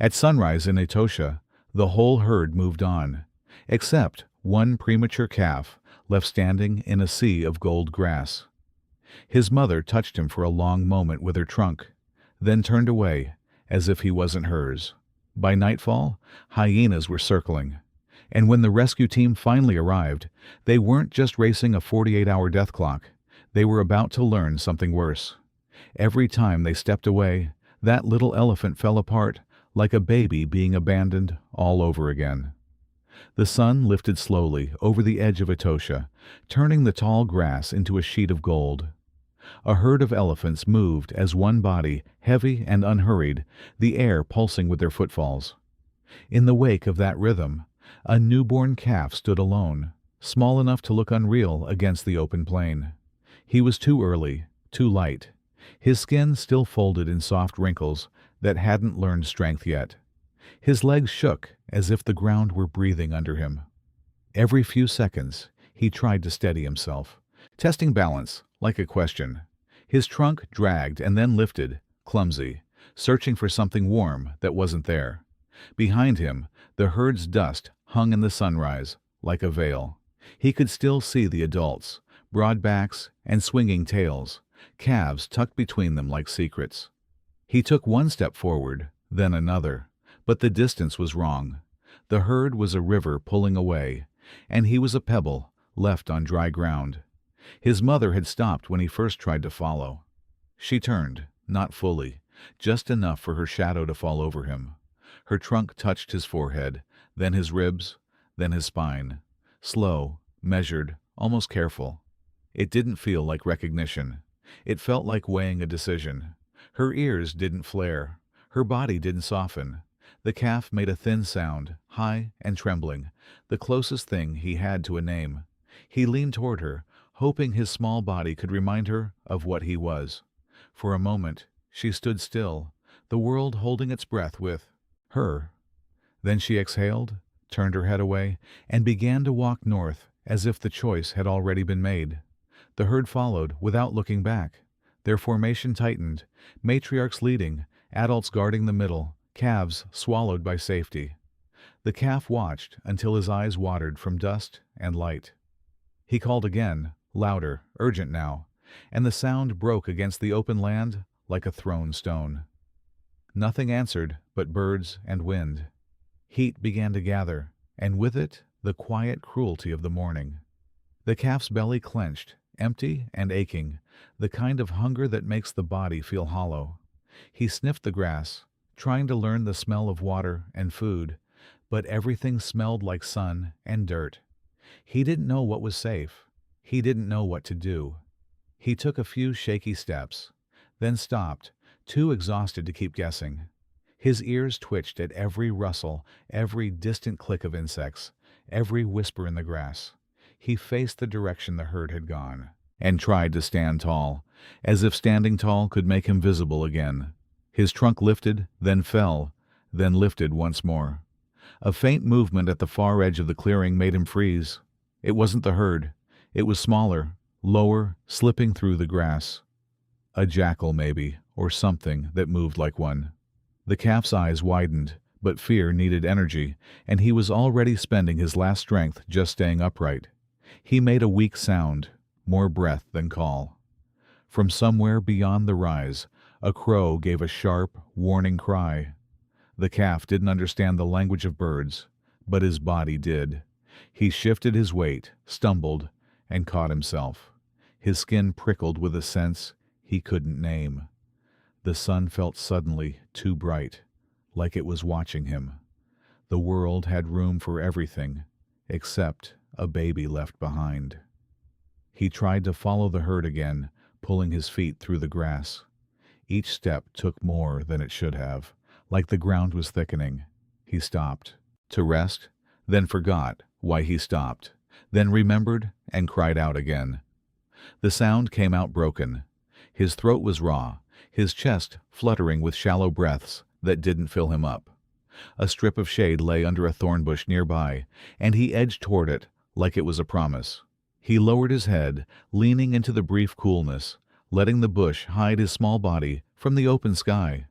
At sunrise in Etosha, the whole herd moved on, except one premature calf left standing in a sea of gold grass. His mother touched him for a long moment with her trunk, then turned away, as if he wasn't hers. By nightfall, hyenas were circling, and when the rescue team finally arrived, they weren't just racing a 48-hour death clock. They were about to learn something worse. Every time they stepped away, that little elephant fell apart, like a baby being abandoned all over again. The sun lifted slowly over the edge of Etosha, turning the tall grass into a sheet of gold. A herd of elephants moved as one body, heavy and unhurried, the air pulsing with their footfalls. In the wake of that rhythm, a newborn calf stood alone, small enough to look unreal against the open plain. He was too early, too light, his skin still folded in soft wrinkles that hadn't learned strength yet. His legs shook as if the ground were breathing under him. Every few seconds, he tried to steady himself, testing balance like a question. His trunk dragged and then lifted, clumsy, searching for something warm that wasn't there. Behind him, the herd's dust hung in the sunrise like a veil. He could still see the adults, broad backs and swinging tails, calves tucked between them like secrets. He took one step forward, then another, but the distance was wrong. The herd was a river pulling away, and he was a pebble left on dry ground. His mother had stopped when he first tried to follow. She turned, not fully, just enough for her shadow to fall over him. Her trunk touched his forehead, then his ribs, then his spine. Slow, measured, almost careful. It didn't feel like recognition. It felt like weighing a decision. Her ears didn't flare. Her body didn't soften. The calf made a thin sound, high and trembling, the closest thing he had to a name. He leaned toward her, hoping his small body could remind her of what he was. For a moment, she stood still, the world holding its breath with her. Then she exhaled, turned her head away, and began to walk north as if the choice had already been made. The herd followed without looking back. Their formation tightened, matriarchs leading, adults guarding the middle, calves swallowed by safety. The calf watched until his eyes watered from dust and light. He called again, louder, urgent now, and the sound broke against the open land like a thrown stone. Nothing answered but birds and wind. Heat began to gather, and with it the quiet cruelty of the morning. The calf's belly clenched, empty and aching, the kind of hunger that makes the body feel hollow. He sniffed the grass, trying to learn the smell of water and food, but everything smelled like sun and dirt. He didn't know what was safe. He didn't know what to do. He took a few shaky steps, then stopped, too exhausted to keep guessing. His ears twitched at every rustle, every distant click of insects, every whisper in the grass. He faced the direction the herd had gone, and tried to stand tall, as if standing tall could make him visible again. His trunk lifted, then fell, then lifted once more. A faint movement at the far edge of the clearing made him freeze. It wasn't the herd. It was smaller, lower, slipping through the grass. A jackal, maybe, or something that moved like one. The calf's eyes widened, but fear needed energy, and he was already spending his last strength just staying upright. He made a weak sound, more breath than call. From somewhere beyond the rise, a crow gave a sharp, warning cry. The calf didn't understand the language of birds, but his body did. He shifted his weight, stumbled, and caught himself. His skin prickled with a sense he couldn't name. The sun felt suddenly too bright, like it was watching him. The world had room for everything, except a baby left behind. He tried to follow the herd again, pulling his feet through the grass. Each step took more than it should have, like the ground was thickening. He stopped, to rest, then forgot why he stopped, then remembered and cried out again. The sound came out broken. His throat was raw, his chest fluttering with shallow breaths that didn't fill him up. A strip of shade lay under a thorn bush nearby, and he edged toward it like it was a promise. He lowered his head, leaning into the brief coolness, letting the bush hide his small body from the open sky.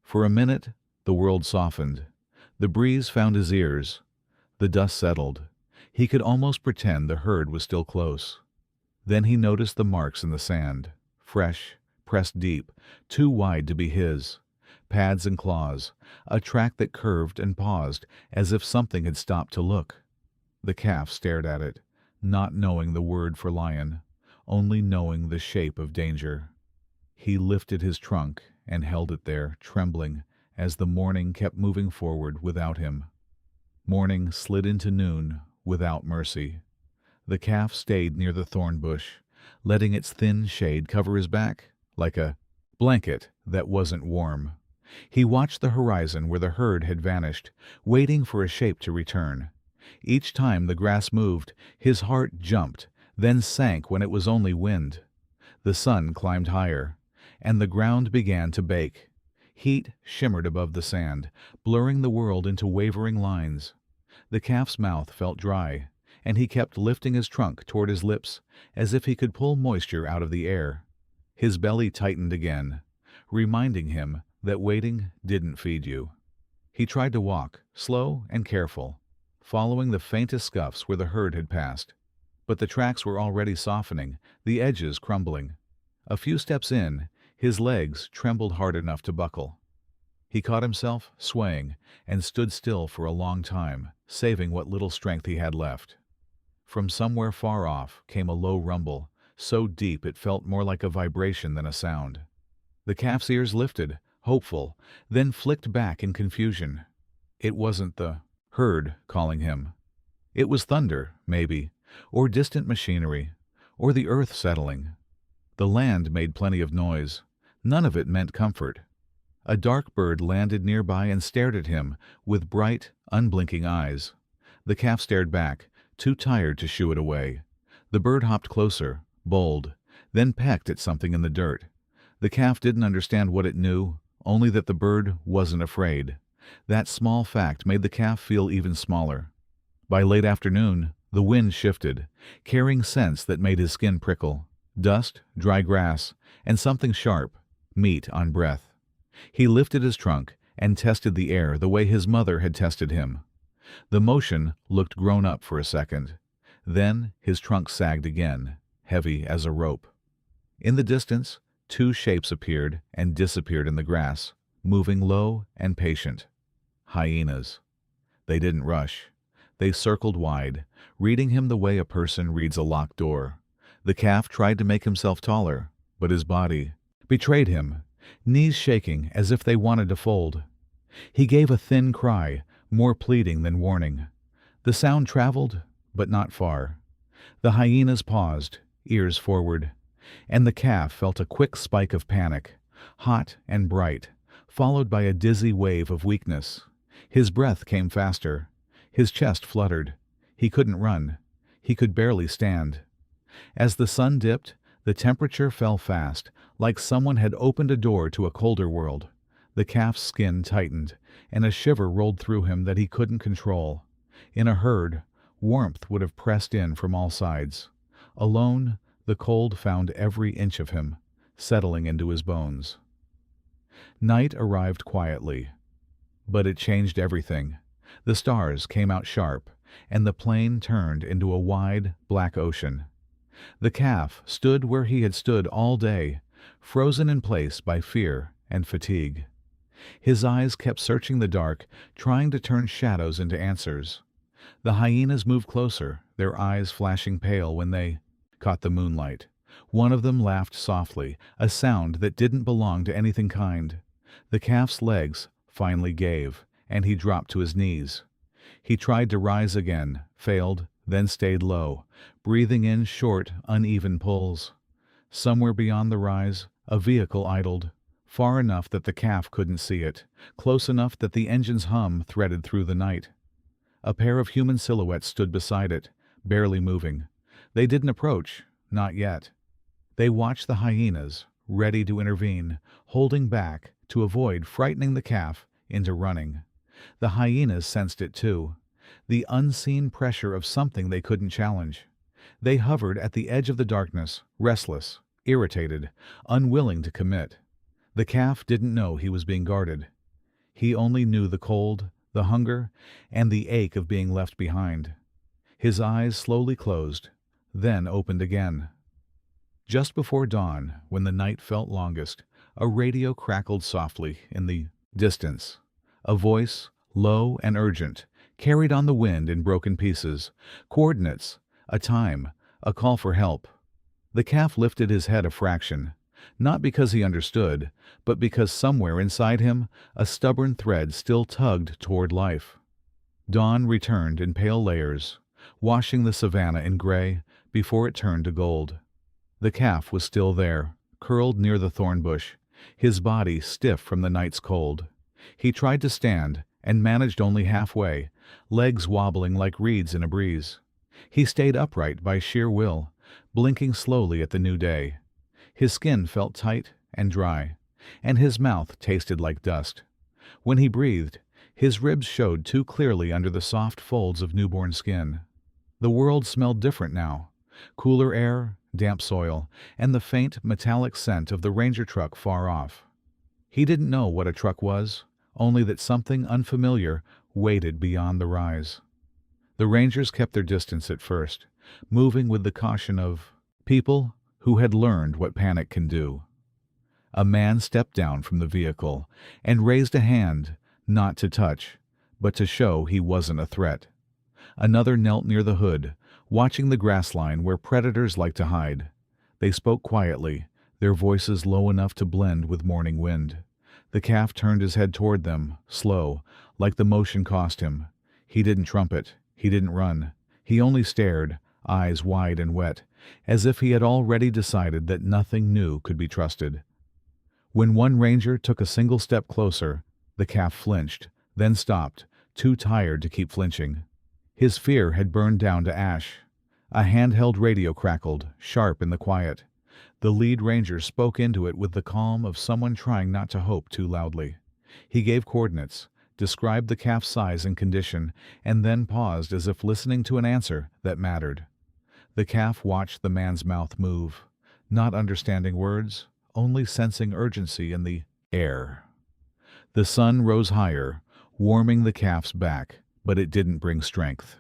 For a minute, The world softened. The breeze found his ears. The dust settled. He could almost pretend the herd was still close. Then he noticed the marks in the sand, fresh, pressed deep, too wide to be his. Pads and claws, a track that curved and paused as if something had stopped to look. The calf stared at it, not knowing the word for lion, only knowing the shape of danger. He lifted his trunk and held it there, trembling, as the morning kept moving forward without him. Morning slid into noon without mercy. The calf stayed near the thorn bush, letting its thin shade cover his back like a blanket that wasn't warm. He watched the horizon where the herd had vanished, waiting for a shape to return. Each time the grass moved, his heart jumped, then sank when it was only wind. The sun climbed higher, and the ground began to bake. Heat shimmered above the sand, blurring the world into wavering lines. The calf's mouth felt dry, and he kept lifting his trunk toward his lips as if he could pull moisture out of the air. His belly tightened again, reminding him that waiting didn't feed you. He tried to walk, slow and careful, following the faintest scuffs where the herd had passed. But the tracks were already softening, the edges crumbling. A few steps in, his legs trembled hard enough to buckle. He caught himself swaying and stood still for a long time, saving what little strength he had left. From somewhere far off came a low rumble, so deep it felt more like a vibration than a sound. The calf's ears lifted, hopeful, then flicked back in confusion. It wasn't the herd calling him. It was thunder, maybe, or distant machinery, or the earth settling. The land made plenty of noise. None of it meant comfort. A dark bird landed nearby and stared at him with bright, unblinking eyes. The calf stared back, too tired to shoo it away. The bird hopped closer, bold, then pecked at something in the dirt. The calf didn't understand what it knew, only that the bird wasn't afraid. That small fact made the calf feel even smaller. By late afternoon, the wind shifted, carrying scents that made his skin prickle. Dust, dry grass, and something sharp, meat on breath. He lifted his trunk and tested the air the way his mother had tested him. The motion looked grown up for a second. Then his trunk sagged again, heavy as a rope. In the distance, two shapes appeared and disappeared in the grass, moving low and patient. Hyenas. They didn't rush. They circled wide, reading him the way a person reads a locked door. The calf tried to make himself taller, but his body betrayed him, knees shaking as if they wanted to fold. He gave a thin cry, more pleading than warning. The sound traveled, but not far. The hyenas paused, ears forward, and the calf felt a quick spike of panic, hot and bright, followed by a dizzy wave of weakness. His breath came faster. His chest fluttered. He couldn't run. He could barely stand. As the sun dipped, the temperature fell fast, like someone had opened a door to a colder world. The calf's skin tightened, and a shiver rolled through him that he couldn't control. In a herd, warmth would have pressed in from all sides. Alone, the cold found every inch of him, settling into his bones. Night arrived quietly, but it changed everything. The stars came out sharp, and the plain turned into a wide, black ocean. The calf stood where he had stood all day, frozen in place by fear and fatigue. His eyes kept searching the dark, trying to turn shadows into answers. The hyenas moved closer, their eyes flashing pale when they caught the moonlight. One of them laughed softly, a sound that didn't belong to anything kind. The calf's legs finally gave, and he dropped to his knees. He tried to rise again, failed, then stayed low, breathing in short, uneven pulls. Somewhere beyond the rise, a vehicle idled, far enough that the calf couldn't see it, close enough that the engine's hum threaded through the night. A pair of human silhouettes stood beside it, barely moving. They didn't approach, not yet. They watched the hyenas, ready to intervene, holding back to avoid frightening the calf into running. The hyenas sensed it too, the unseen pressure of something they couldn't challenge. They hovered at the edge of the darkness, restless, irritated, unwilling to commit. The calf didn't know he was being guarded. He only knew the cold, the hunger, and the ache of being left behind. His eyes slowly closed, then opened again. Just before dawn, when the night felt longest, a radio crackled softly in the distance. A voice, low and urgent, carried on the wind in broken pieces, coordinates, a time, a call for help. The calf lifted his head a fraction, not because he understood, but because somewhere inside him a stubborn thread still tugged toward life. Dawn returned in pale layers, washing the savannah in gray before it turned to gold. The calf was still there, curled near the thorn bush, his body stiff from the night's cold. He tried to stand, and managed only halfway, legs wobbling like reeds in a breeze. He stayed upright by sheer will, blinking slowly at the new day. His skin felt tight and dry, and his mouth tasted like dust. When he breathed, his ribs showed too clearly under the soft folds of newborn skin. The world smelled different now. Cooler air, damp soil, and the faint, metallic scent of the ranger truck far off. He didn't know what a truck was, only that something unfamiliar waited beyond the rise. The rangers kept their distance at first, moving with the caution of people who had learned what panic can do. A man stepped down from the vehicle and raised a hand, not to touch, but to show he wasn't a threat. Another knelt near the hood, watching the grass line where predators like to hide. They spoke quietly, their voices low enough to blend with morning wind. The calf turned his head toward them, slow, like the motion cost him. He didn't trumpet, he didn't run. He only stared, eyes wide and wet, as if he had already decided that nothing new could be trusted. When one ranger took a single step closer, the calf flinched, then stopped, too tired to keep flinching. His fear had burned down to ash. A handheld radio crackled, sharp in the quiet. The lead ranger spoke into it with the calm of someone trying not to hope too loudly. He gave coordinates, described the calf's size and condition, and then paused as if listening to an answer that mattered. The calf watched the man's mouth move, not understanding words, only sensing urgency in the air. The sun rose higher, warming the calf's back, but it didn't bring strength.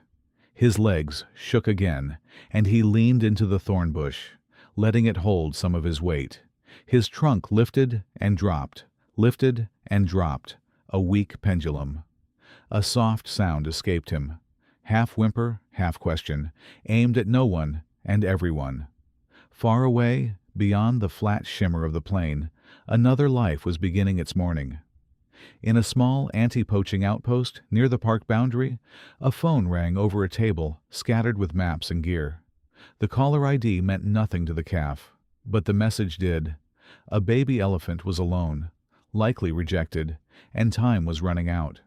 His legs shook again, and he leaned into the thorn bush, letting it hold some of his weight. His trunk lifted and dropped, a weak pendulum. A soft sound escaped him, half whimper, half question, aimed at no one and everyone. Far away, beyond the flat shimmer of the plain, another life was beginning its morning. In a small anti-poaching outpost near the park boundary, a phone rang over a table scattered with maps and gear. The caller ID meant nothing to the calf, but the message did. A baby elephant was alone, likely rejected, and time was running out.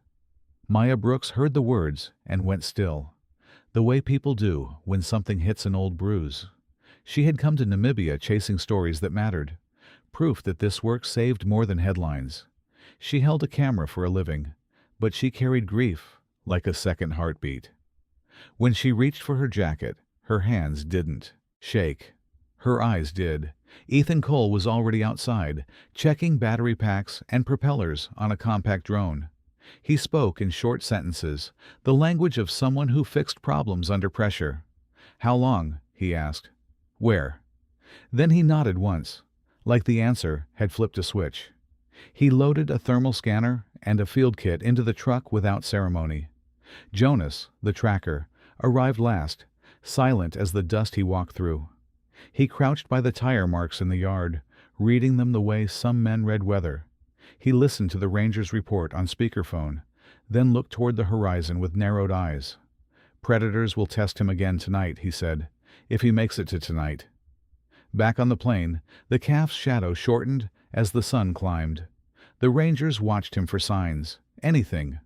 Maya Brooks heard the words and went still, the way people do when something hits an old bruise. She had come to Namibia chasing stories that mattered, proof that this work saved more than headlines. She held a camera for a living, but she carried grief like a second heartbeat. When she reached for her jacket, her hands didn't shake. Her eyes did. Ethan Cole was already outside, checking battery packs and propellers on a compact drone. He spoke in short sentences, the language of someone who fixed problems under pressure. "How long?" he asked. "Where?" Then he nodded once, like the answer had flipped a switch. He loaded a thermal scanner and a field kit into the truck without ceremony. Jonas, the tracker, arrived last, silent as the dust he walked through. He crouched by the tire marks in the yard, reading them the way some men read weather. He listened to the ranger's report on speakerphone, then looked toward the horizon with narrowed eyes. "Predators will test him again tonight," he said, "if he makes it to tonight." Back on the plain, the calf's shadow shortened as the sun climbed. The rangers watched him for signs, anything.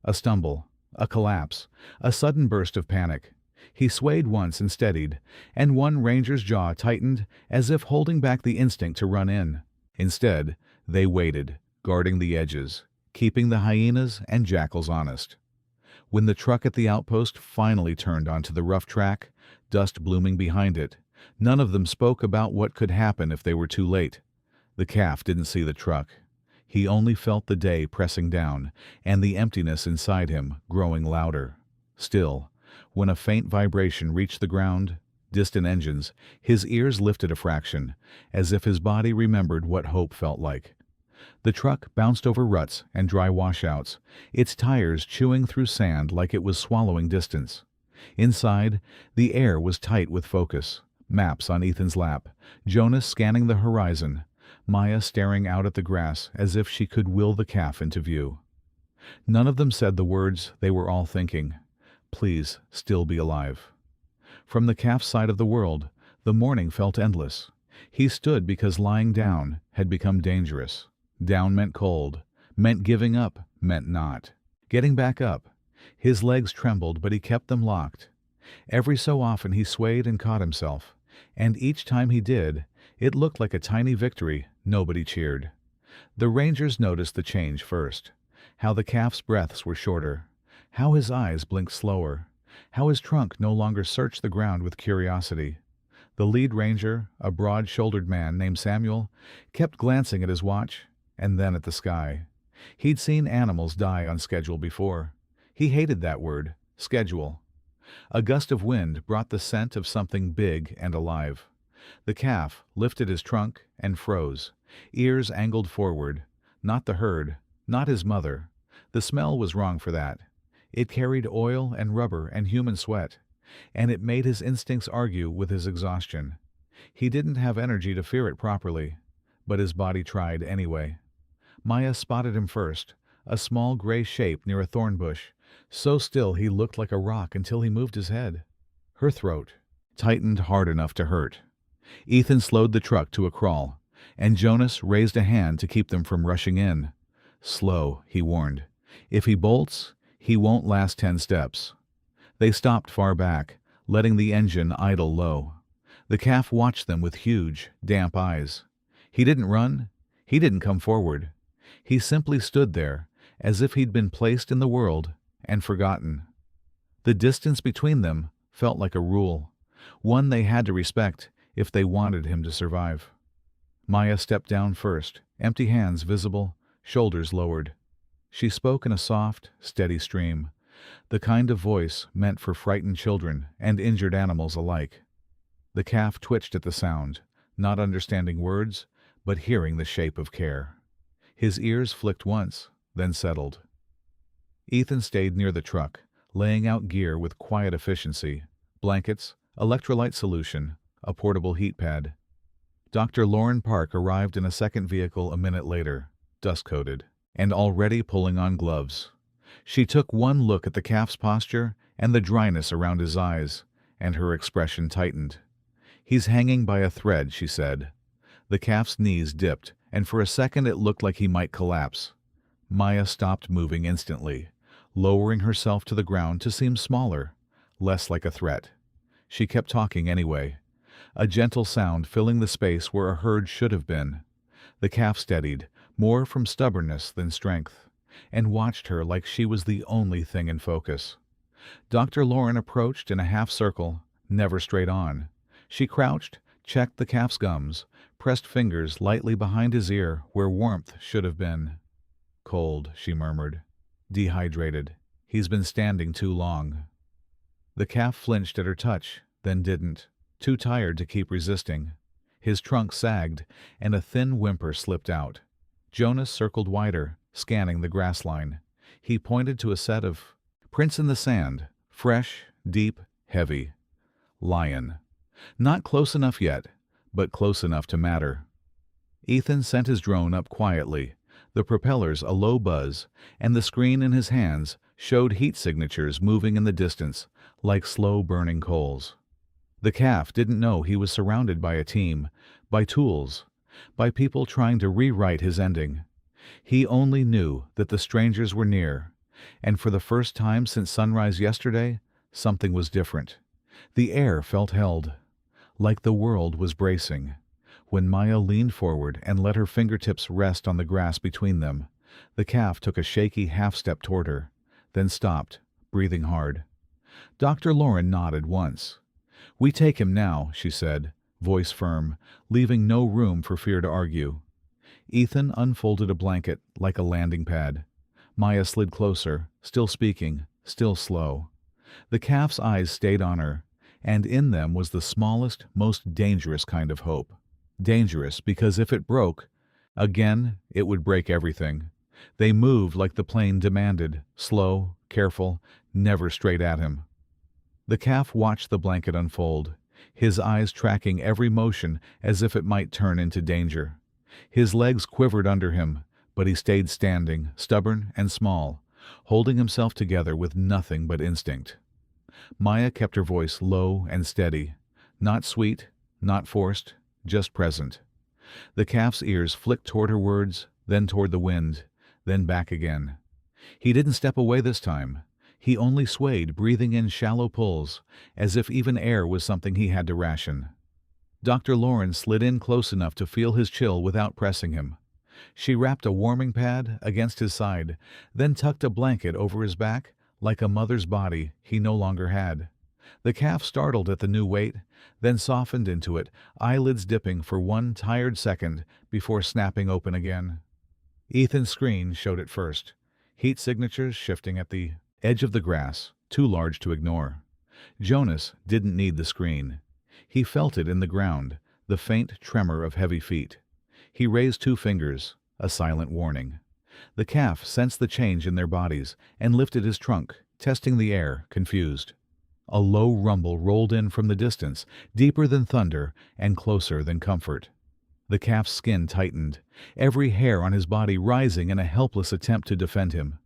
A stumble, a collapse, a sudden burst of panic. He swayed once and steadied, and one ranger's jaw tightened as if holding back the instinct to run in. Instead, they waited, guarding the edges, keeping the hyenas and jackals honest. When the truck at the outpost finally turned onto the rough track, dust blooming behind it, none of them spoke about what could happen if they were too late. The calf didn't see the truck. He only felt the day pressing down, and the emptiness inside him growing louder. Still, when a faint vibration reached the ground, distant engines, his ears lifted a fraction, as if his body remembered what hope felt like. The truck bounced over ruts and dry washouts, its tires chewing through sand like it was swallowing distance. Inside, the air was tight with focus. Maps on Ethan's lap, Jonas scanning the horizon, Maya staring out at the grass as if she could will the calf into view. None of them said the words they were all thinking. Please still be alive. From the calf's side of the world, the morning felt endless. He stood because lying down had become dangerous. Down meant cold, meant giving up, meant not. Getting back up. His legs trembled, but he kept them locked. Every so often he swayed and caught himself, and each time he did, it looked like a tiny victory. Nobody cheered. The rangers noticed the change first, how the calf's breaths were shorter, how his eyes blinked slower, how his trunk no longer searched the ground with curiosity. The lead ranger, a broad-shouldered man named Samuel, kept glancing at his watch and then at the sky. He'd seen animals die on schedule before. He hated that word, schedule. A gust of wind brought the scent of something big and alive. The calf lifted his trunk and froze, ears angled forward. Not the herd, not his mother. The smell was wrong for that. It carried oil and rubber and human sweat, and it made his instincts argue with his exhaustion. He didn't have energy to fear it properly, but his body tried anyway. Maya spotted him first, a small gray shape near a thorn bush, so still he looked like a rock until he moved his head. Her throat tightened hard enough to hurt. Ethan slowed the truck to a crawl, and Jonas raised a hand to keep them from rushing in. Slow, he warned. If he bolts, he won't last 10 steps. They stopped far back, letting the engine idle low. The calf watched them with huge, damp eyes. He didn't run. He didn't come forward. He simply stood there, as if he'd been placed in the world and forgotten. The distance between them felt like a rule, one they had to respect if they wanted him to survive. Maya stepped down first, empty hands visible, shoulders lowered. She spoke in a soft, steady stream, the kind of voice meant for frightened children and injured animals alike. The calf twitched at the sound, not understanding words, but hearing the shape of care. His ears flicked once, then settled. Ethan stayed near the truck, laying out gear with quiet efficiency, blankets, electrolyte solution, a portable heat pad. Dr. Lauren Park arrived in a second vehicle a minute later, dust-coated, and already pulling on gloves. She took one look at the calf's posture and the dryness around his eyes, and her expression tightened. He's hanging by a thread, she said. The calf's knees dipped, and for a second it looked like he might collapse. Maya stopped moving instantly, lowering herself to the ground to seem smaller, less like a threat. She kept talking anyway, a gentle sound filling the space where a herd should have been. The calf steadied, more from stubbornness than strength, and watched her like she was the only thing in focus. Dr. Lauren approached in a half circle, never straight on. She crouched, checked the calf's gums, pressed fingers lightly behind his ear where warmth should have been. Cold, she murmured. Dehydrated. He's been standing too long. The calf flinched at her touch, then didn't, too tired to keep resisting. His trunk sagged, and a thin whimper slipped out. Jonas circled wider, scanning the grass line. He pointed to a set of prints in the sand, fresh, deep, heavy. Lion. Not close enough yet, but close enough to matter. Ethan sent his drone up quietly, the propellers a low buzz, and the screen in his hands showed heat signatures moving in the distance, like slow-burning coals. The calf didn't know he was surrounded by a team, by tools, by people trying to rewrite his ending. He only knew that the strangers were near, and for the first time since sunrise yesterday, something was different. The air felt held, like the world was bracing. When Maya leaned forward and let her fingertips rest on the grass between them, the calf took a shaky half-step toward her, then stopped, breathing hard. Dr. Lauren nodded once. "We take him now," she said, voice firm, leaving no room for fear to argue. Ethan unfolded a blanket like a landing pad. Maya slid closer, still speaking, still slow. The calf's eyes stayed on her, and in them was the smallest, most dangerous kind of hope. Dangerous because if it broke, again, it would break everything. They moved like the plane demanded, slow, careful, never straight at him. The calf watched the blanket unfold, his eyes tracking every motion as if it might turn into danger. His legs quivered under him, but he stayed standing, stubborn and small, holding himself together with nothing but instinct. Maya kept her voice low and steady, not sweet, not forced, just present. The calf's ears flicked toward her words, then toward the wind, then back again. He didn't step away this time. He only swayed, breathing in shallow pulls, as if even air was something he had to ration. Dr. Lauren slid in close enough to feel his chill without pressing him. She wrapped a warming pad against his side, then tucked a blanket over his back, like a mother's body he no longer had. The calf startled at the new weight, then softened into it, eyelids dipping for one tired second before snapping open again. Ethan's screen showed it first, heat signatures shifting at the edge of the grass, too large to ignore. Jonas didn't need the screen. He felt it in the ground, the faint tremor of heavy feet. He raised 2 fingers, a silent warning. The calf sensed the change in their bodies and lifted his trunk, testing the air, confused. A low rumble rolled in from the distance, deeper than thunder and closer than comfort. The calf's skin tightened, every hair on his body rising in a helpless attempt to defend him.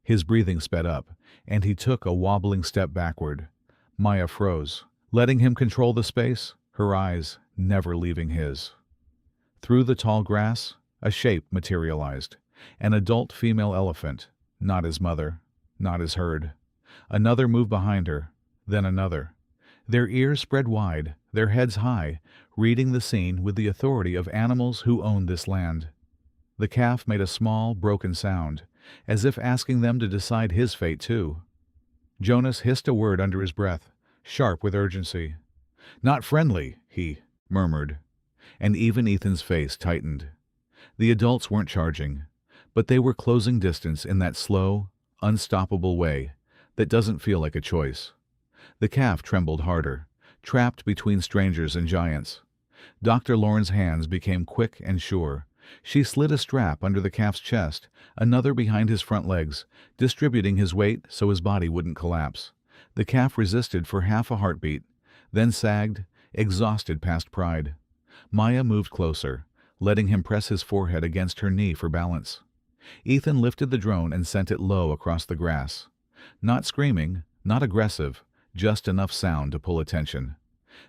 His breathing sped up, and he took a wobbling step backward. Maya froze, letting him control the space, her eyes never leaving his. Through the tall grass, a shape materialized. An adult female elephant, not his mother, not his herd. Another moved behind her, then another. Their ears spread wide, their heads high, reading the scene with the authority of animals who owned this land. The calf made a small, broken sound, as if asking them to decide his fate too. Jonas hissed a word under his breath, sharp with urgency. "Not friendly," he murmured, and even Ethan's face tightened. The adults weren't charging, but they were closing distance in that slow, unstoppable way that doesn't feel like a choice. The calf trembled harder, trapped between strangers and giants. Dr. Lauren's hands became quick and sure. She slid a strap under the calf's chest, another behind his front legs, distributing his weight so his body wouldn't collapse. The calf resisted for half a heartbeat, then sagged, exhausted past pride. Maya moved closer, letting him press his forehead against her knee for balance. Ethan lifted the drone and sent it low across the grass. Not screaming, not aggressive, just enough sound to pull attention.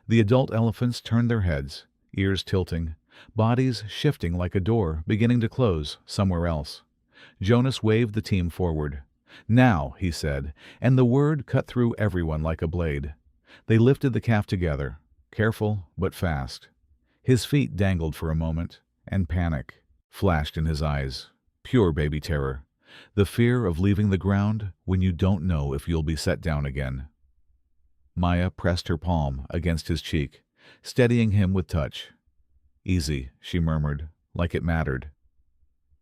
The adult elephants turned their heads, ears tilting, bodies shifting like a door beginning to close somewhere else. Jonas waved the team forward. "Now," he said, and the word cut through everyone like a blade. They lifted the calf together, careful but fast. His feet dangled for a moment, and panic flashed in his eyes. Pure baby terror. The fear of leaving the ground when you don't know if you'll be set down again. Maya pressed her palm against his cheek, steadying him with touch. "Easy," she murmured, like it mattered.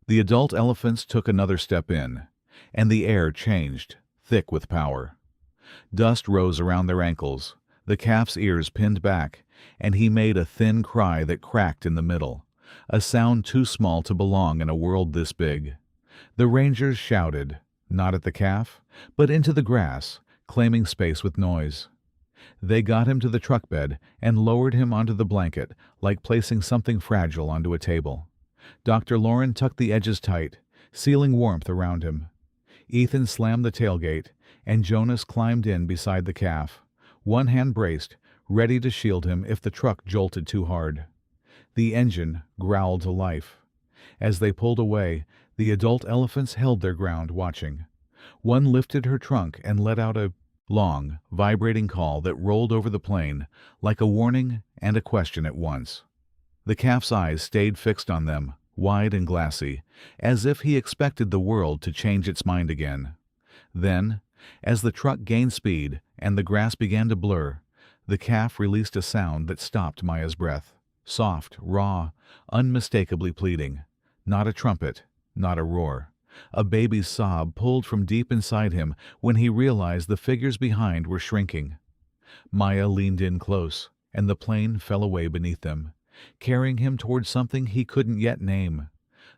The adult elephants took another step in, and the air changed, thick with power. Dust rose around their ankles, the calf's ears pinned back, and he made a thin cry that cracked in the middle, a sound too small to belong in a world this big. The rangers shouted, not at the calf, but into the grass, claiming space with noise. They got him to the truck bed and lowered him onto the blanket, like placing something fragile onto a table. Dr. Lauren tucked the edges tight, sealing warmth around him. Ethan slammed the tailgate, and Jonas climbed in beside the calf, one hand braced, ready to shield him if the truck jolted too hard. The engine growled to life. As they pulled away, the adult elephants held their ground, watching. One lifted her trunk and let out a long, vibrating call that rolled over the plain, like a warning and a question at once. The calf's eyes stayed fixed on them, wide and glassy, as if he expected the world to change its mind again. Then, as the truck gained speed and the grass began to blur, the calf released a sound that stopped Maya's breath, soft, raw, unmistakably pleading. Not a trumpet, not a roar. A baby's sob pulled from deep inside him when he realized the figures behind were shrinking. Maya leaned in close, and the plane fell away beneath them, carrying him toward something he couldn't yet name.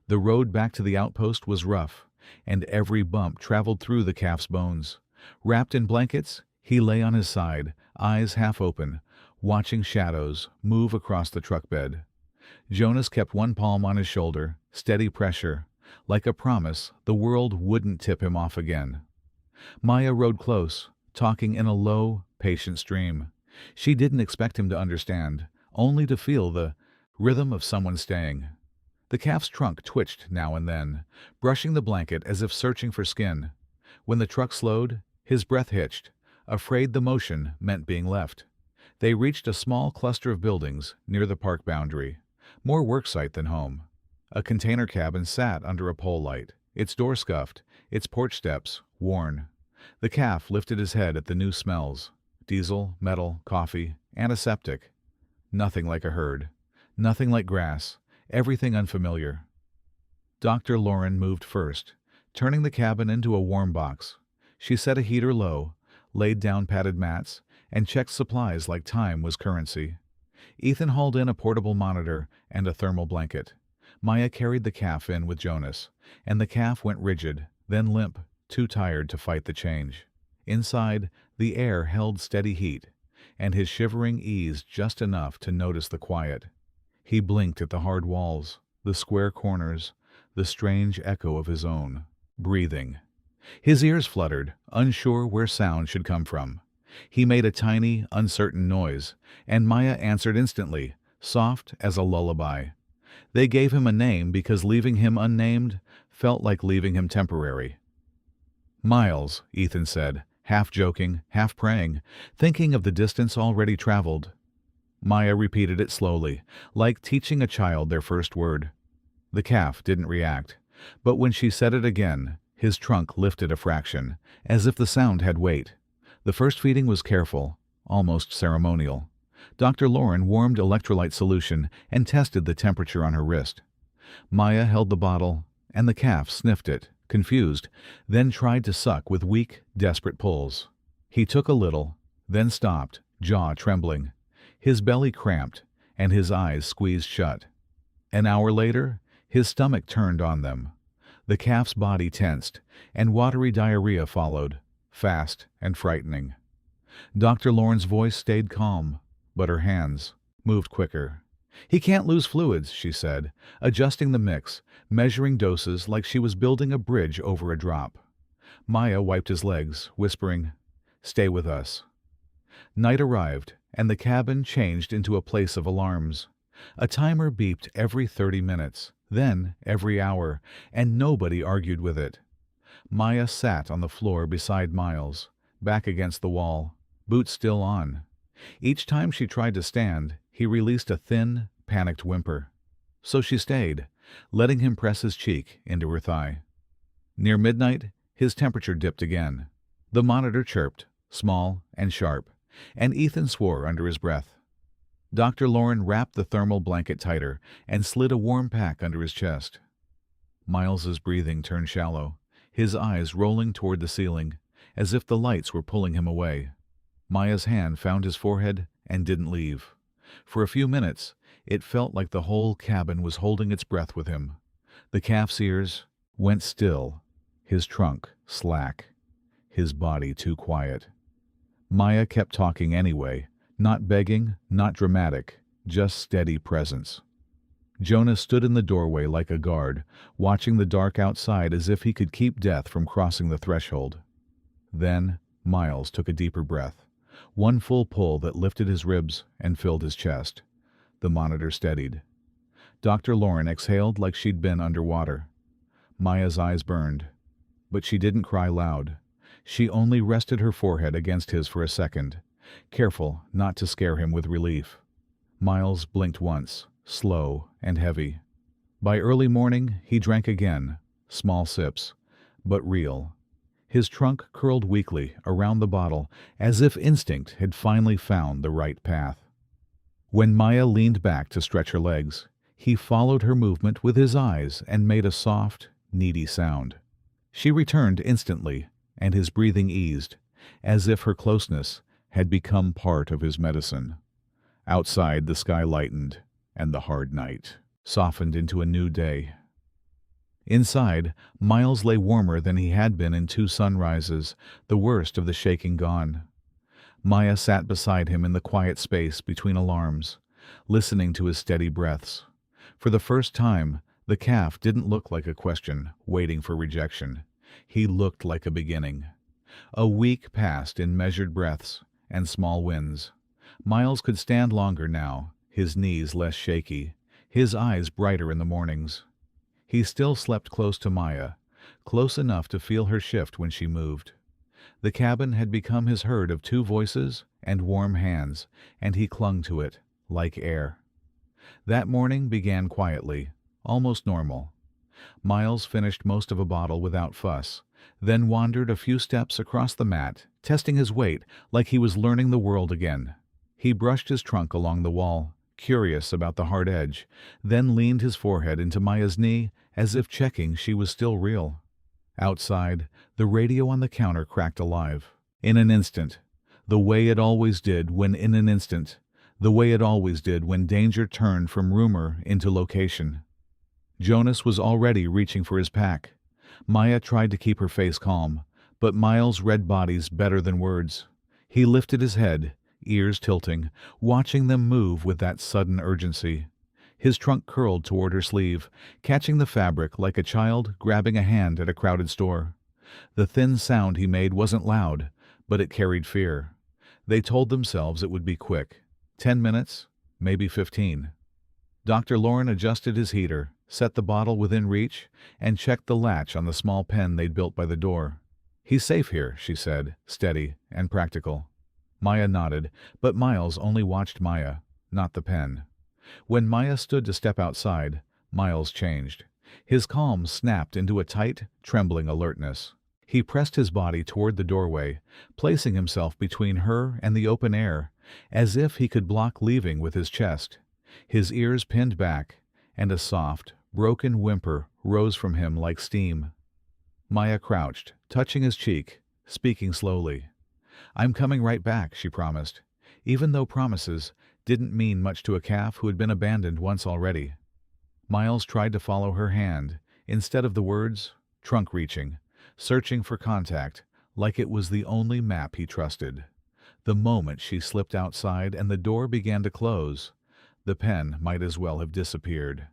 The road back to the outpost was rough, and every bump traveled through the calf's bones. Wrapped in blankets, he lay on his side, eyes half open, watching shadows move across the truck bed. Jonas kept one palm on his shoulder, steady pressure, like a promise the world wouldn't tip him off again. Maya rode close, talking in a low, patient stream. She didn't expect him to understand, only to feel the rhythm of someone staying. The calf's trunk twitched now and then, brushing the blanket as if searching for skin. When the truck slowed, his breath hitched, afraid the motion meant being left. They reached a small cluster of buildings near the park boundary, more worksite than home. A container cabin sat under a pole light, its door scuffed, its porch steps worn. The calf lifted his head at the new smells: diesel, metal, coffee, antiseptic. Nothing like a herd. Nothing like grass. Everything unfamiliar. Dr. Lauren moved first, turning the cabin into a warm box. She set a heater low, laid down padded mats, and checked supplies like time was currency. Ethan hauled in a portable monitor and a thermal blanket. Maya carried the calf in with Jonas, and the calf went rigid, then limp, too tired to fight the change. Inside, the air held steady heat, and his shivering eased just enough to notice the quiet. He blinked at the hard walls, the square corners, the strange echo of his own breathing. His ears fluttered, unsure where sound should come from. He made a tiny, uncertain noise, and Maya answered instantly, soft as a lullaby. They gave him a name because leaving him unnamed felt like leaving him temporary. Miles, Ethan said, half joking, half praying, thinking of the distance already traveled. Maya repeated it slowly, like teaching a child their first word. The calf didn't react, but when she said it again, his trunk lifted a fraction, as if the sound had weight. The first feeding was careful, almost ceremonial. Dr. Lauren warmed electrolyte solution and tested the temperature on her wrist. Maya held the bottle, and the calf sniffed it, confused, then tried to suck with weak, desperate pulls. He took a little, then stopped, jaw trembling. His belly cramped, and his eyes squeezed shut. An hour later, his stomach turned on them. The calf's body tensed, and watery diarrhea followed, fast and frightening. Dr. Lauren's voice stayed calm, but her hands moved quicker. "He can't lose fluids," she said, adjusting the mix, measuring doses like she was building a bridge over a drop. Maya wiped his legs, whispering, "Stay with us." Night arrived, and the cabin changed into a place of alarms. A timer beeped every 30 minutes, then every hour, and nobody argued with it. Maya sat on the floor beside Miles, back against the wall, boots still on. Each time she tried to stand, he released a thin, panicked whimper. So she stayed, letting him press his cheek into her thigh. Near midnight, his temperature dipped again. The monitor chirped, small and sharp, and Ethan swore under his breath. Dr. Lauren wrapped the thermal blanket tighter and slid a warm pack under his chest. Miles's breathing turned shallow, his eyes rolling toward the ceiling, as if the lights were pulling him away. Maya's hand found his forehead and didn't leave. For a few minutes, it felt like the whole cabin was holding its breath with him. The calf's ears went still, his trunk slack, his body too quiet. Maya kept talking anyway, not begging, not dramatic, just steady presence. Jonas stood in the doorway like a guard, watching the dark outside as if he could keep death from crossing the threshold. Then Miles took a deeper breath, one full pull that lifted his ribs and filled his chest. The monitor steadied. Dr. Lauren exhaled like she'd been underwater. Maya's eyes burned, but she didn't cry loud. She only rested her forehead against his for a second, careful not to scare him with relief. Miles blinked once, slow and heavy. By early morning, he drank again, small sips, but real. His trunk curled weakly around the bottle as if instinct had finally found the right path. When Maya leaned back to stretch her legs, He followed her movement with his eyes and made a soft, needy sound. She returned instantly, and his breathing eased, as if her closeness had become part of his medicine. Outside, the sky lightened, and the hard night softened into a new day. Inside, Miles lay warmer than he had been in 2 sunrises, the worst of the shaking gone. Maya sat beside him in the quiet space between alarms, listening to his steady breaths. For the first time, the calf didn't look like a question, waiting for rejection. He looked like a beginning. A week passed in measured breaths and small wins. Miles could stand longer now, his knees less shaky, his eyes brighter in the mornings. He still slept close to Maya, close enough to feel her shift when she moved. The cabin had become his herd of 2 voices and warm hands, and he clung to it, like air. That morning began quietly, almost normal. Miles finished most of a bottle without fuss, then wandered a few steps across the mat, testing his weight like he was learning the world again. He brushed his trunk along the wall, curious about the hard edge, then leaned his forehead into Maya's knee as if checking she was still real. Outside, the radio on the counter cracked alive. In an instant, the way it always did when danger turned from rumor into location. Jonas was already reaching for his pack. Maya tried to keep her face calm, but Miles read bodies better than words. He lifted his head, ears tilting, watching them move with that sudden urgency. His trunk curled toward her sleeve, catching the fabric like a child grabbing a hand at a crowded store. The thin sound he made wasn't loud, but it carried fear. They told themselves it would be quick. 10 minutes, maybe 15. Dr. Lauren adjusted his heater, set the bottle within reach, and checked the latch on the small pen they'd built by the door. "He's safe here," she said, steady and practical. Maya nodded, but Miles only watched Maya, not the pen. When Maya stood to step outside, Miles changed. His calm snapped into a tight, trembling alertness. He pressed his body toward the doorway, placing himself between her and the open air, as if he could block leaving with his chest. His ears pinned back, and a soft, broken whimper rose from him like steam. Maya crouched, touching his cheek, speaking slowly. "I'm coming right back," she promised, even though promises didn't mean much to a calf who had been abandoned once already. Miles tried to follow her hand, instead of the words, trunk reaching, searching for contact, like it was the only map he trusted. The moment she slipped outside and the door began to close, the pen might as well have disappeared.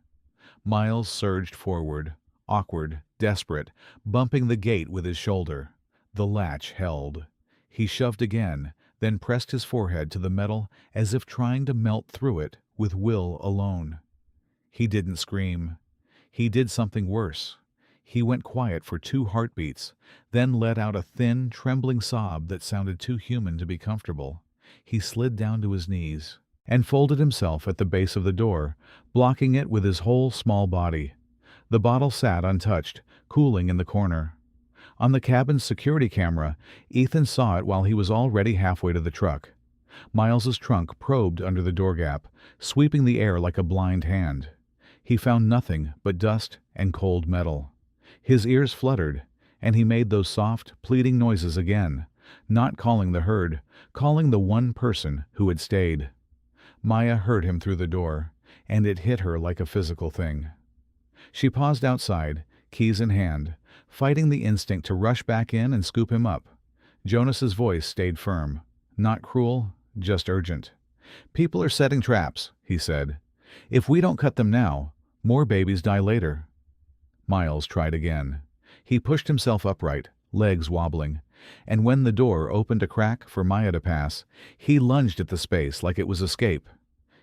Miles surged forward, awkward, desperate, bumping the gate with his shoulder. The latch held. He shoved again, then pressed his forehead to the metal as if trying to melt through it with will alone. He didn't scream. He did something worse. He went quiet for 2 heartbeats, then let out a thin, trembling sob that sounded too human to be comfortable. He slid down to his knees and folded himself at the base of the door, blocking it with his whole small body. The bottle sat untouched, cooling in the corner. On the cabin's security camera, Ethan saw it while he was already halfway to the truck. Miles's trunk probed under the door gap, sweeping the air like a blind hand. He found nothing but dust and cold metal. His ears fluttered, and he made those soft, pleading noises again, not calling the herd, calling the one person who had stayed. Maya heard him through the door, and it hit her like a physical thing. She paused outside, keys in hand, fighting the instinct to rush back in and scoop him up. Jonas's voice stayed firm, not cruel, just urgent. "People are setting traps," he said. "If we don't cut them now, more babies die later." Miles tried again. He pushed himself upright, legs wobbling, and when the door opened a crack for Maya to pass, he lunged at the space like it was escape.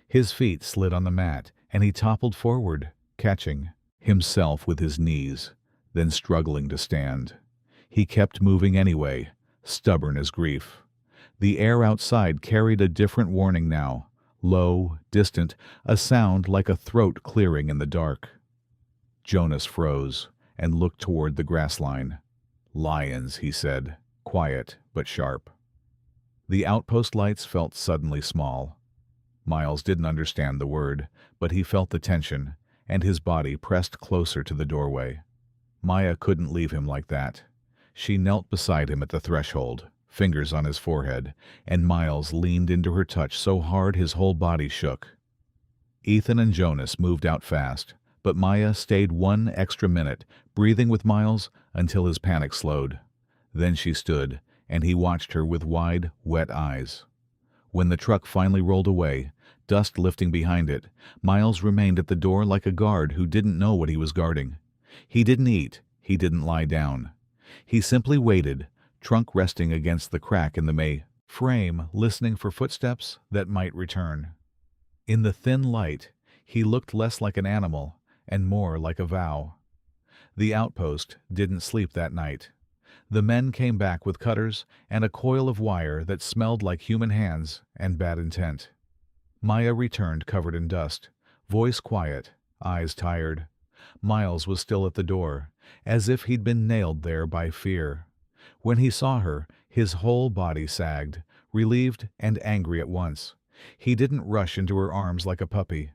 His feet slid on the mat, and he toppled forward, catching himself with his knees, then struggling to stand. He kept moving anyway, stubborn as grief. The air outside carried a different warning now, low, distant, a sound like a throat clearing in the dark. Jonas froze and looked toward the grass line. "Lions," he said, quiet but sharp. The outpost lights felt suddenly small. Miles didn't understand the word, but he felt the tension, and his body pressed closer to the doorway. Maya couldn't leave him like that. She knelt beside him at the threshold, fingers on his forehead, and Miles leaned into her touch so hard his whole body shook. Ethan and Jonas moved out fast, but Maya stayed 1 extra minute, breathing with Miles until his panic slowed. Then she stood, and he watched her with wide, wet eyes. When the truck finally rolled away, dust lifting behind it, Miles remained at the door like a guard who didn't know what he was guarding. He didn't eat, he didn't lie down. He simply waited, trunk resting against the crack in the May frame, listening for footsteps that might return. In the thin light, he looked less like an animal and more like a vow. The outpost didn't sleep that night. The men came back with cutters and a coil of wire that smelled like human hands and bad intent. Maya returned covered in dust, voice quiet, eyes tired. Miles was still at the door, as if he'd been nailed there by fear. When he saw her, his whole body sagged, relieved and angry at once. He didn't rush into her arms like a puppy.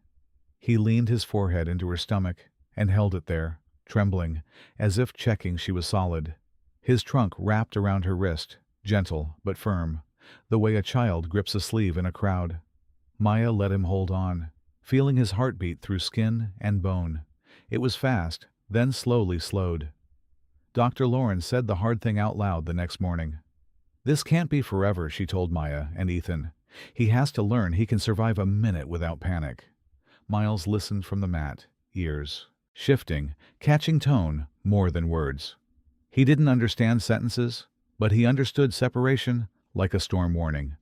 He leaned his forehead into her stomach and held it there, trembling, as if checking she was solid. His trunk wrapped around her wrist, gentle but firm, the way a child grips a sleeve in a crowd. Maya let him hold on, feeling his heartbeat through skin and bone. It was fast, then slowly slowed. Dr. Lauren said the hard thing out loud the next morning. "This can't be forever," she told Maya and Ethan. "He has to learn he can survive a minute without panic." Miles listened from the mat, ears shifting, catching tone more than words. He didn't understand sentences, but he understood separation like a storm warning.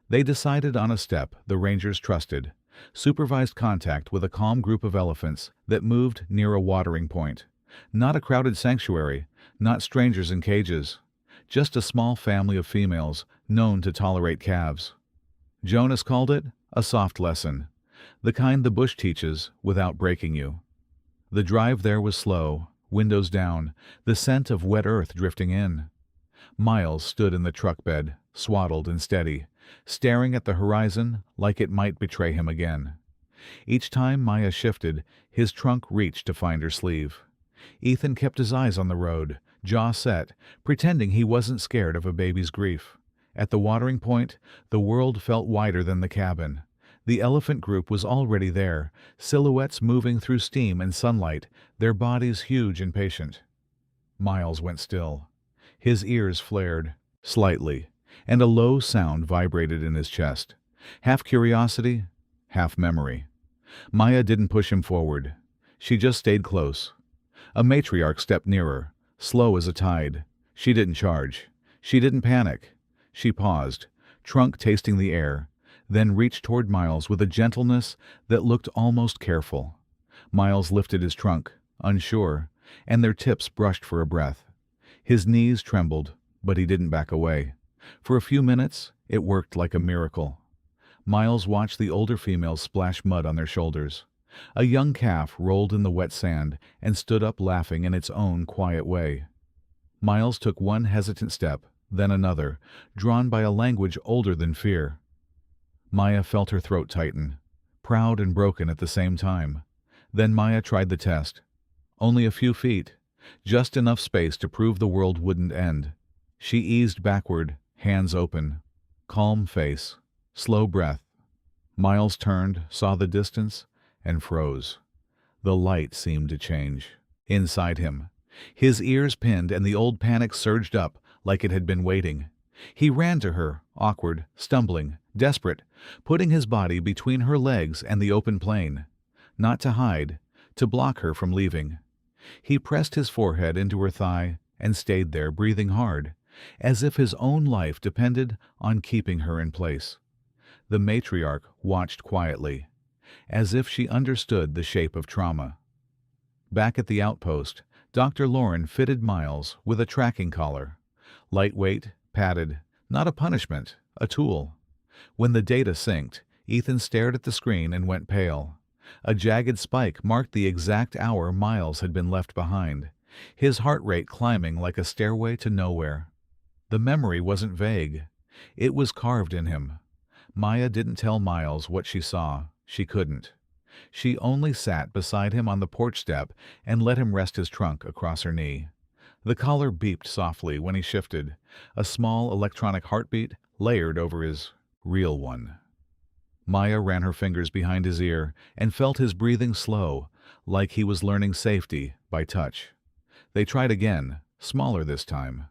They decided on a step the rangers trusted, supervised contact with a calm group of elephants that moved near a watering point. Not a crowded sanctuary, not strangers in cages, just a small family of females known to tolerate calves. Jonas called it a soft lesson, the kind the bush teaches without breaking you. The drive there was slow, windows down, the scent of wet earth drifting in. Miles stood in the truck bed, swaddled and steady, staring at the horizon like it might betray him again. Each time Maya shifted, his trunk reached to find her sleeve. Ethan kept his eyes on the road, jaw set, pretending he wasn't scared of a baby's grief. At the watering point, the world felt wider than the cabin. The elephant group was already there, silhouettes moving through steam and sunlight, their bodies huge and patient. Miles went still. His ears flared, slightly, and a low sound vibrated in his chest. Half curiosity, half memory. Maya didn't push him forward. She just stayed close. A matriarch stepped nearer, slow as a tide. She didn't charge. She didn't panic. She paused, trunk tasting the air, then reached toward Miles with a gentleness that looked almost careful. Miles lifted his trunk, unsure, and their tips brushed for a breath. His knees trembled, but he didn't back away. For a few minutes, it worked like a miracle. Miles watched the older females splash mud on their shoulders. A young calf rolled in the wet sand and stood up laughing in its own quiet way. Miles took one hesitant step, then another, drawn by a language older than fear. Maya felt her throat tighten, proud and broken at the same time. Then Maya tried the test. Only a few feet, just enough space to prove the world wouldn't end. She eased backward, hands open. Calm face, slow breath. Miles turned, saw the distance, and froze. The light seemed to change. Inside him, his ears pinned and the old panic surged up like it had been waiting. He ran to her, awkward, stumbling, desperate, putting his body between her legs and the open plain. Not to hide, to block her from leaving. He pressed his forehead into her thigh and stayed there, breathing hard, as if his own life depended on keeping her in place. The matriarch watched quietly, as if she understood the shape of trauma. Back at the outpost, Dr. Lauren fitted Miles with a tracking collar. Lightweight, padded, not a punishment, a tool. When the data synced, Ethan stared at the screen and went pale. A jagged spike marked the exact hour Miles had been left behind, his heart rate climbing like a stairway to nowhere. The memory wasn't vague. It was carved in him. Maya didn't tell Miles what she saw. She couldn't. She only sat beside him on the porch step and let him rest his trunk across her knee. The collar beeped softly when he shifted, a small electronic heartbeat layered over his real one. Maya ran her fingers behind his ear and felt his breathing slow, like he was learning safety by touch. They tried again, smaller this time.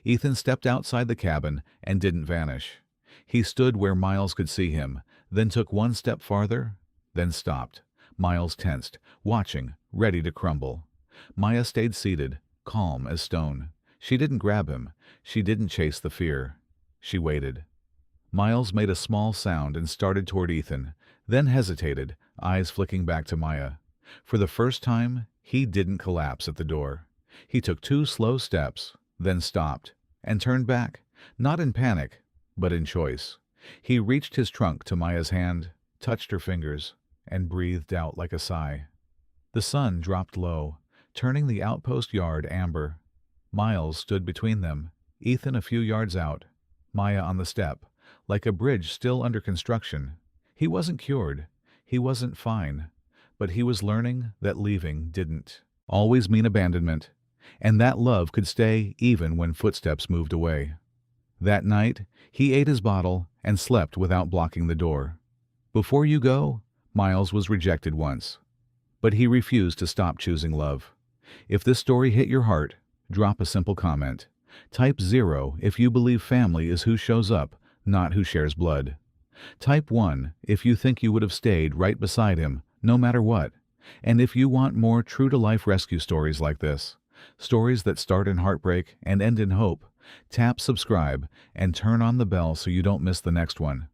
Ethan stepped outside the cabin and didn't vanish. He stood where Miles could see him, then took one step farther, then stopped. Miles tensed, watching, ready to crumble. Maya stayed seated, calm as stone. She didn't grab him. She didn't chase the fear. She waited. Miles made a small sound and started toward Ethan, then hesitated, eyes flicking back to Maya. For the first time, he didn't collapse at the door. He took 2 slow steps, then stopped, and turned back, not in panic, but in choice. He reached his trunk to Maya's hand, touched her fingers, and breathed out like a sigh. The sun dropped low, turning the outpost yard amber. Miles stood between them, Ethan a few yards out, Maya on the step, like a bridge still under construction. He wasn't cured, he wasn't fine, but he was learning that leaving didn't always mean abandonment, and that love could stay even when footsteps moved away. That night, he ate his bottle and slept without blocking the door. Before you go, Miles was rejected once, but he refused to stop choosing love. If this story hit your heart, drop a simple comment. Type 0 if you believe family is who shows up, not who shares blood. Type 1 if you think you would have stayed right beside him, no matter what. And if you want more true-to-life rescue stories like this, stories that start in heartbreak and end in hope, tap subscribe and turn on the bell so you don't miss the next one.